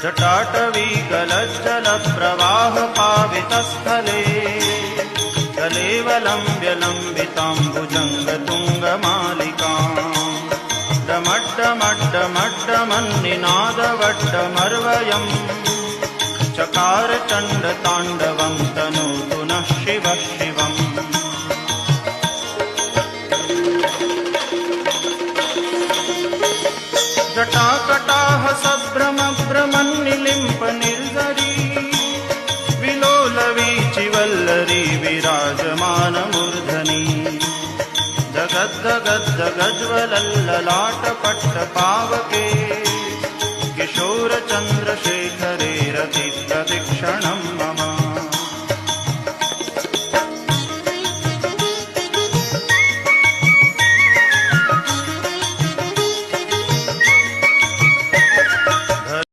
जटाटवी गलज्जलप्रवाहपावितस्थले कलेवलम्ब्यलम्बिताम्बुजङ्गतुङ्गमालिकाम् डमड्डमड्डमड्डमन्निनादवड्डमर्वयम् चकार चण्डताण्डवं तनोतु नः शिवः शिवम्। जटाकटाह सभ्रमभ्रमन्निलिम्प निर्झरी विलोलवीचिवल्लरी विराजमानमूर्धनि जगद्दगद्दगज्वलल्ललाटपट्टपावके किशोरचन्द्रशेखरे रतिप्रतिक्षणम्